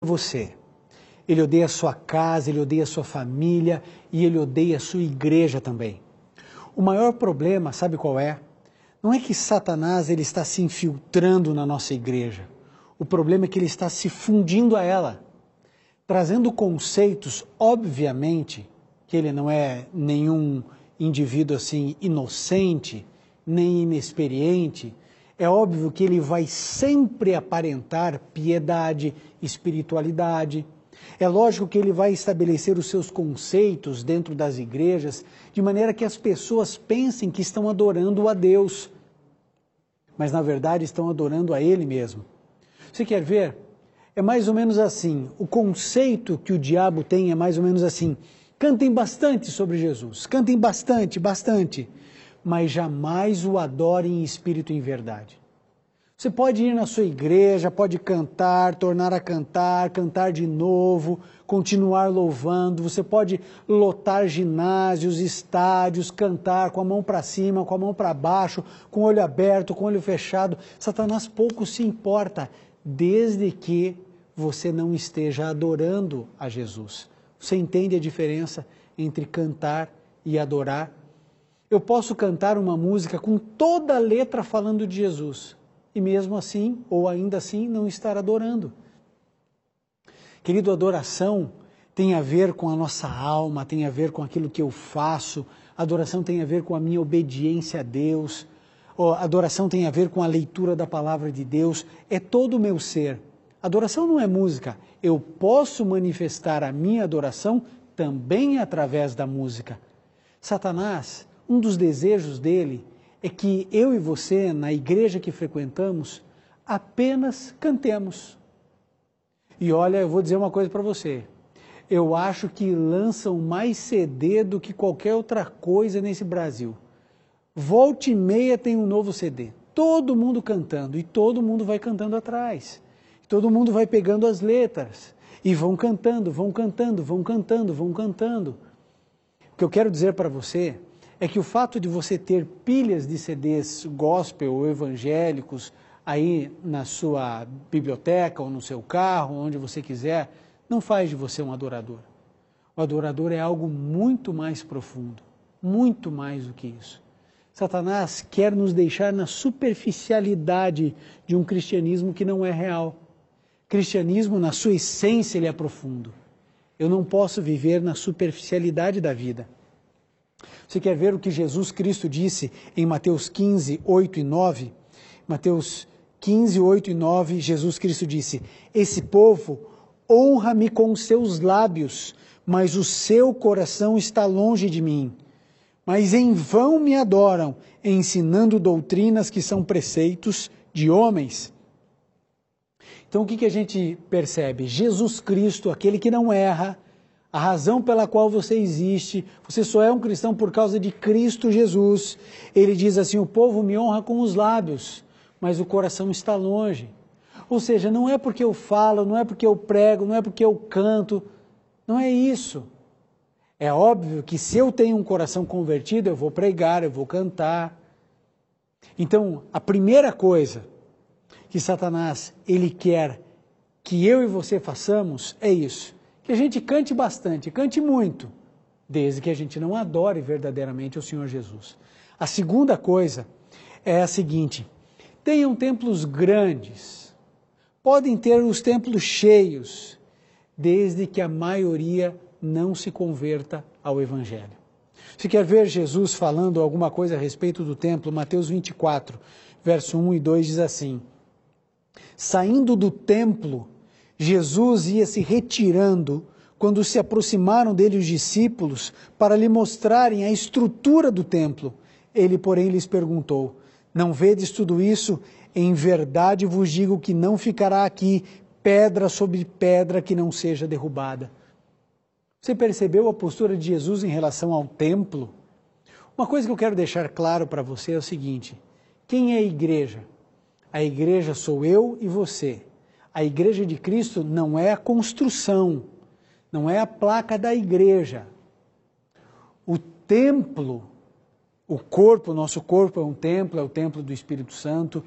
você. Ele odeia a sua casa, ele odeia a sua família e ele odeia a sua igreja também. O maior problema, sabe qual é? Não é que Satanás ele está se infiltrando na nossa igreja. O problema é que ele está se fundindo a ela, trazendo conceitos, obviamente, que ele não é nenhum indivíduo assim inocente, nem inexperiente. É óbvio que ele vai sempre aparentar piedade, espiritualidade. É lógico que ele vai estabelecer os seus conceitos dentro das igrejas, de maneira que as pessoas pensem que estão adorando a Deus, mas na verdade estão adorando a ele mesmo. Você quer ver? É mais ou menos assim, o conceito que o diabo tem é mais ou menos assim: cantem bastante sobre Jesus, cantem bastante, bastante, mas jamais o adorem em espírito e em verdade. Você pode ir na sua igreja, pode cantar, tornar a cantar, cantar de novo, continuar louvando, você pode lotar ginásios, estádios, cantar com a mão para cima, com a mão para baixo, com o olho aberto, com o olho fechado. Satanás pouco se importa, desde que você não esteja adorando a Jesus. Você entende a diferença entre cantar e adorar? Eu posso cantar uma música com toda a letra falando de Jesus, e mesmo assim, ou ainda assim, não estar adorando. Querido, adoração tem a ver com a nossa alma, tem a ver com aquilo que eu faço, adoração tem a ver com a minha obediência a Deus, adoração tem a ver com a leitura da palavra de Deus, é todo o meu ser. Adoração não é música, eu posso manifestar a minha adoração também através da música. Satanás, um dos desejos dele é que eu e você, na igreja que frequentamos, apenas cantemos. E olha, eu vou dizer uma coisa para você. Eu acho que lançam mais CD do que qualquer outra coisa nesse Brasil. Volta e meia tem um novo CD. Todo mundo cantando e todo mundo vai cantando atrás. Todo mundo vai pegando as letras e vão cantando, vão cantando, vão cantando, vão cantando. O que eu quero dizer para você é que o fato de você ter pilhas de CDs gospel ou evangélicos aí na sua biblioteca ou no seu carro, onde você quiser, não faz de você um adorador. O adorador é algo muito mais profundo, muito mais do que isso. Satanás quer nos deixar na superficialidade de um cristianismo que não é real. Cristianismo, na sua essência, ele é profundo. Eu não posso viver na superficialidade da vida. Você quer ver o que Jesus Cristo disse em Mateus 15, 8 e 9? Mateus 15, 8 e 9, Jesus Cristo disse: esse povo honra-me com os seus lábios, mas o seu coração está longe de mim. Mas em vão me adoram, ensinando doutrinas que são preceitos de homens. Então o que a gente percebe? Jesus Cristo, aquele que não erra, a razão pela qual você existe, você só é um cristão por causa de Cristo Jesus. Ele diz assim: o povo me honra com os lábios, mas o coração está longe. Ou seja, não é porque eu falo, não é porque eu prego, não é porque eu canto, não é isso. É óbvio que se eu tenho um coração convertido, eu vou pregar, eu vou cantar. Então, a primeira coisa que Satanás ele quer que eu e você façamos é isso. Que a gente cante bastante, cante muito, desde que a gente não adore verdadeiramente o Senhor Jesus. A segunda coisa é a seguinte: tenham templos grandes, podem ter os templos cheios, desde que a maioria não se converta ao Evangelho. Se quer ver Jesus falando alguma coisa a respeito do templo, Mateus 24, verso 1 e 2 diz assim: saindo do templo, Jesus ia se retirando quando se aproximaram dele os discípulos para lhe mostrarem a estrutura do templo. Ele, porém, lhes perguntou: não vedes tudo isso? Em verdade vos digo que não ficará aqui pedra sobre pedra que não seja derrubada. Você percebeu a postura de Jesus em relação ao templo? Uma coisa que eu quero deixar claro para você é o seguinte: quem é a igreja? A igreja sou eu e você. A igreja de Cristo não é a construção, não é a placa da igreja. O templo, o corpo, o nosso corpo é um templo, é o templo do Espírito Santo.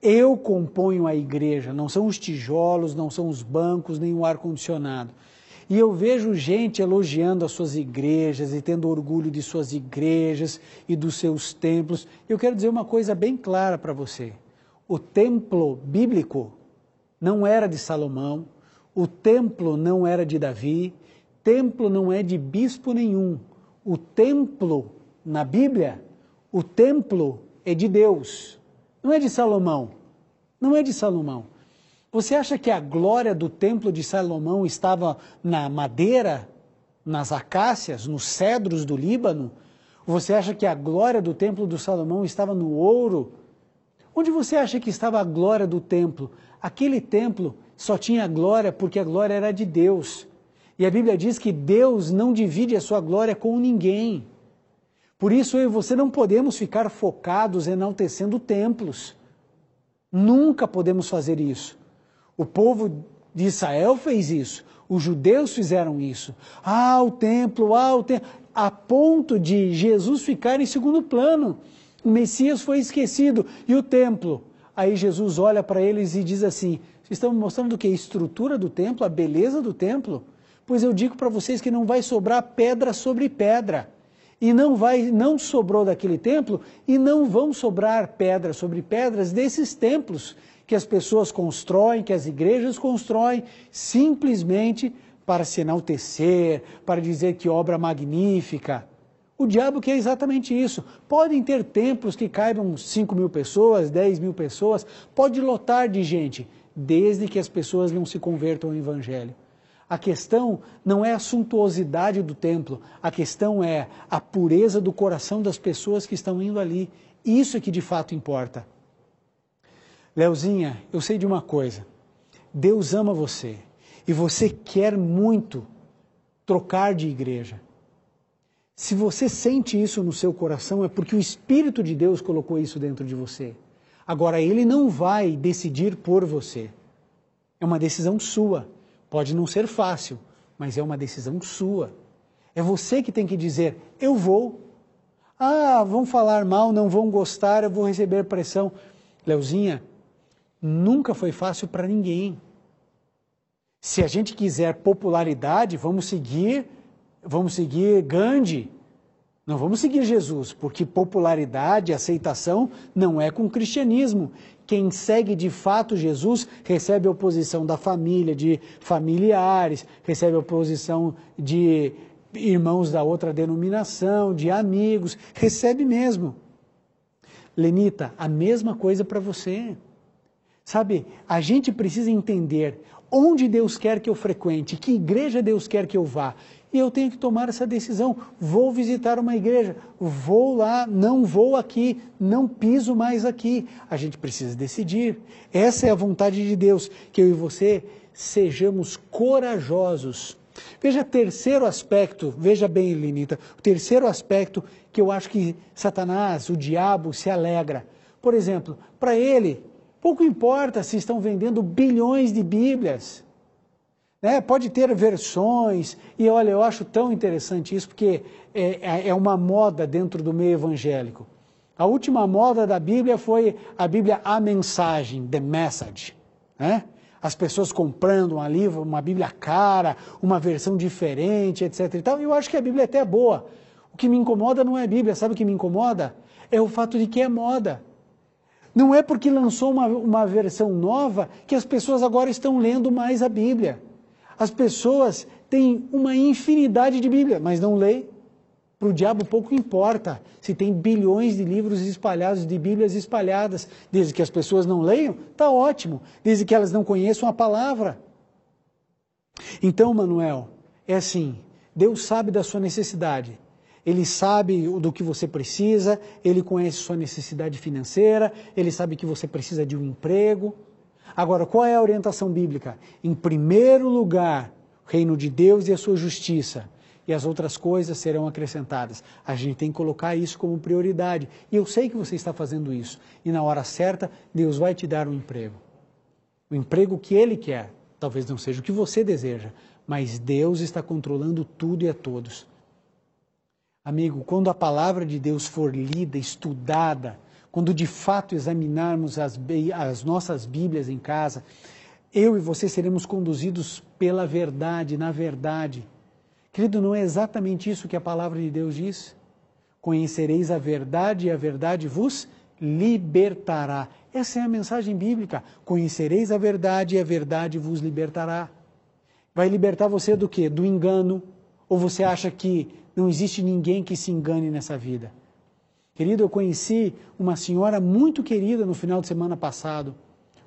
Eu componho a igreja, não são os tijolos, não são os bancos, nem o ar-condicionado. E eu vejo gente elogiando as suas igrejas e tendo orgulho de suas igrejas e dos seus templos. Eu quero dizer uma coisa bem clara para você. O templo bíblico não era de Salomão, o templo não era de Davi, templo não é de bispo nenhum. O templo, na Bíblia, o templo é de Deus, não é de Salomão, não é de Salomão. Você acha que a glória do templo de Salomão estava na madeira, nas acácias, nos cedros do Líbano? Você acha que a glória do templo de Salomão estava no ouro? Onde você acha que estava a glória do templo? Aquele templo só tinha glória porque a glória era de Deus. E a Bíblia diz que Deus não divide a sua glória com ninguém. Por isso eu e você não podemos ficar focados enaltecendo templos. Nunca podemos fazer isso. O povo de Israel fez isso, os judeus fizeram isso. O templo, a ponto de Jesus ficar em segundo plano. O Messias foi esquecido. E o templo? Aí Jesus olha para eles e diz assim, vocês estão me mostrando o que? A estrutura do templo, a beleza do templo? Pois eu digo para vocês que não vai sobrar pedra sobre pedra. E não sobrou daquele templo e não vão sobrar pedras sobre pedras desses templos que as pessoas constroem, que as igrejas constroem, simplesmente para se enaltecer, para dizer que obra magnífica. O diabo quer exatamente isso. Podem ter templos que caibam 5.000 pessoas, 10.000 pessoas, pode lotar de gente, desde que as pessoas não se convertam ao Evangelho. A questão não é a suntuosidade do templo, a questão é a pureza do coração das pessoas que estão indo ali. Isso é que de fato importa. Leozinha, eu sei de uma coisa, Deus ama você e você quer muito trocar de igreja. Se você sente isso no seu coração é porque o Espírito de Deus colocou isso dentro de você. Agora, Ele não vai decidir por você, é uma decisão sua. Pode não ser fácil, mas é uma decisão sua. É você que tem que dizer, eu vou. Vão falar mal, não vão gostar, eu vou receber pressão. Leozinha, nunca foi fácil para ninguém. Se a gente quiser popularidade, vamos seguir Gandhi. Não vamos seguir Jesus, porque popularidade, aceitação não é com o cristianismo. Quem segue de fato Jesus recebe a oposição da família, de familiares, recebe a oposição de irmãos da outra denominação, de amigos, recebe mesmo. Lenita, a mesma coisa para você. Sabe, a gente precisa entender onde Deus quer que eu frequente, que igreja Deus quer que eu vá. E eu tenho que tomar essa decisão. Vou visitar uma igreja, vou lá, não vou aqui, não piso mais aqui. A gente precisa decidir. Essa é a vontade de Deus, que eu e você sejamos corajosos. Veja terceiro aspecto, veja bem, Lenita, o terceiro aspecto que eu acho que Satanás, o diabo, se alegra. Por exemplo, para ele, pouco importa se estão vendendo bilhões de Bíblias. Pode ter versões, e olha, eu acho tão interessante isso, porque é uma moda dentro do meio evangélico. A última moda da Bíblia foi a Bíblia A Mensagem, The Message. As pessoas comprando um livro, uma Bíblia cara, uma versão diferente, etc. E tal. Eu acho que a Bíblia até é boa. O que me incomoda não é a Bíblia, sabe o que me incomoda? É o fato de que é moda. Não é porque lançou uma versão nova que as pessoas agora estão lendo mais a Bíblia. As pessoas têm uma infinidade de Bíblia, mas não leem. Para o diabo pouco importa se tem bilhões de livros espalhados, de Bíblias espalhadas. Desde que as pessoas não leiam, está ótimo. Desde que elas não conheçam a palavra. Então, Manuel, é assim, Deus sabe da sua necessidade. Ele sabe do que você precisa, Ele conhece sua necessidade financeira, Ele sabe que você precisa de um emprego. Agora, qual é a orientação bíblica? Em primeiro lugar, o reino de Deus e a sua justiça, e as outras coisas serão acrescentadas. A gente tem que colocar isso como prioridade. E eu sei que você está fazendo isso. E na hora certa, Deus vai te dar um emprego. O emprego que Ele quer. Talvez não seja o que você deseja, mas Deus está controlando tudo e a todos. Amigo, quando a palavra de Deus for lida, estudada, quando de fato examinarmos as nossas Bíblias em casa, eu e você seremos conduzidos pela verdade, na verdade. Querido, não é exatamente isso que a palavra de Deus diz? Conhecereis a verdade e a verdade vos libertará. Essa é a mensagem bíblica. Conhecereis a verdade e a verdade vos libertará. Vai libertar você do quê? Do engano? Ou você acha que não existe ninguém que se engane nessa vida? Querido, eu conheci uma senhora muito querida no final de semana passado.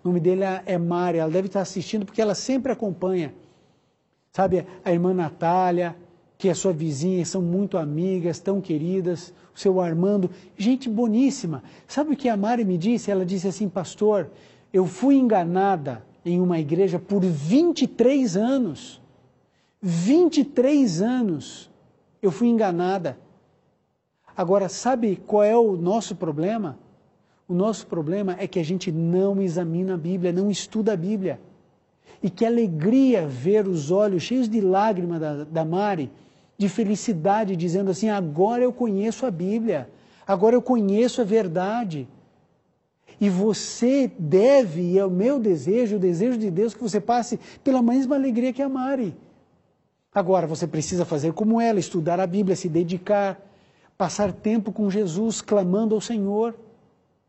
O nome dele é Mari, ela deve estar assistindo porque ela sempre acompanha. Sabe, a irmã Natália, que é sua vizinha, são muito amigas, tão queridas, o seu Armando, gente boníssima. Sabe o que a Mari me disse? Ela disse assim, pastor, eu fui enganada em uma igreja por 23 anos. 23 anos eu fui enganada. Agora, sabe qual é o nosso problema? O nosso problema é que a gente não examina a Bíblia, não estuda a Bíblia. E que alegria ver os olhos cheios de lágrimas da Mari, de felicidade, dizendo assim, agora eu conheço a Bíblia, agora eu conheço a verdade. E você deve, e é o meu desejo, o desejo de Deus, que você passe pela mesma alegria que a Mari. Agora você precisa fazer como ela, estudar a Bíblia, se dedicar, passar tempo com Jesus, clamando ao Senhor.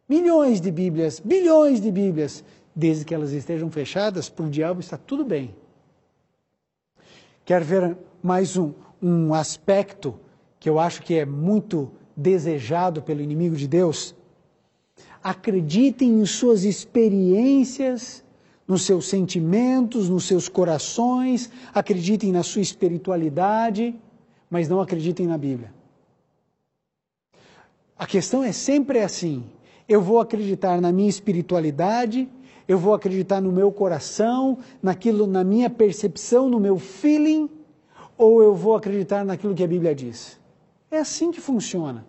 Milhões de Bíblias, bilhões de Bíblias, desde que elas estejam fechadas, para o diabo está tudo bem. Quer ver mais um aspecto que eu acho que é muito desejado pelo inimigo de Deus? Acreditem em suas experiências, nos seus sentimentos, nos seus corações, acreditem na sua espiritualidade, mas não acreditem na Bíblia. A questão é sempre assim, eu vou acreditar na minha espiritualidade, eu vou acreditar no meu coração, naquilo, na minha percepção, no meu feeling, ou eu vou acreditar naquilo que a Bíblia diz? É assim que funciona.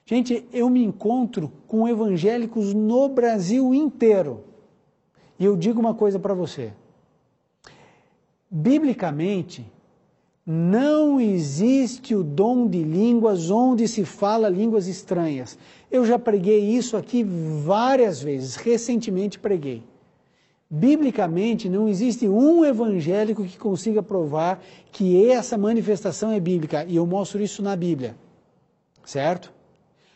Gente, eu me encontro com evangélicos no Brasil inteiro. E eu digo uma coisa para você. Biblicamente, não existe o dom de línguas onde se fala línguas estranhas. Eu já preguei isso aqui várias vezes, recentemente preguei. Biblicamente, não existe um evangélico que consiga provar que essa manifestação é bíblica, e eu mostro isso na Bíblia, certo?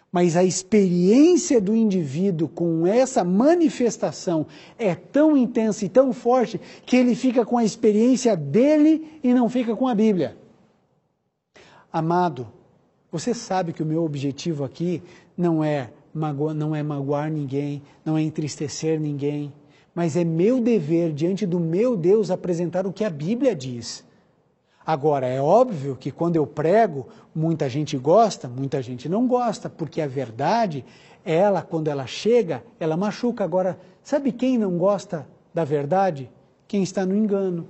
Mas a experiência do indivíduo com essa manifestação é tão intensa e tão forte que ele fica com a experiência dele e não fica com a Bíblia. Amado, você sabe que o meu objetivo aqui não é magoar ninguém, não é entristecer ninguém, mas é meu dever diante do meu Deus apresentar o que a Bíblia diz. Agora, é óbvio que quando eu prego, muita gente gosta, muita gente não gosta, porque a verdade, ela, quando ela chega, ela machuca. Agora, sabe quem não gosta da verdade? Quem está no engano.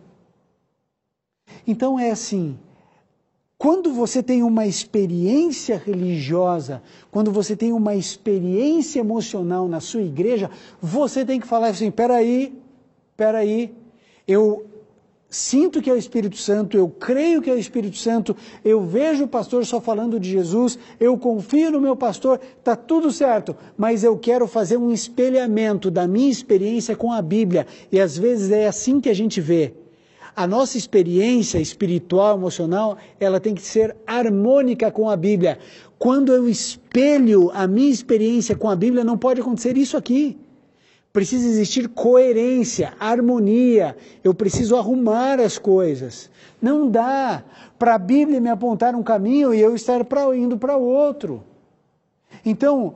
Então é assim, quando você tem uma experiência religiosa, quando você tem uma experiência emocional na sua igreja, você tem que falar assim, peraí, eu sinto que é o Espírito Santo, eu creio que é o Espírito Santo, eu vejo o pastor só falando de Jesus, eu confio no meu pastor, está tudo certo, mas eu quero fazer um espelhamento da minha experiência com a Bíblia, e às vezes é assim que a gente vê. A nossa experiência espiritual, emocional, ela tem que ser harmônica com a Bíblia. Quando eu espelho a minha experiência com a Bíblia, não pode acontecer isso aqui. Precisa existir coerência, harmonia, eu preciso arrumar as coisas. Não dá para a Bíblia me apontar um caminho e eu estar indo para outro. Então,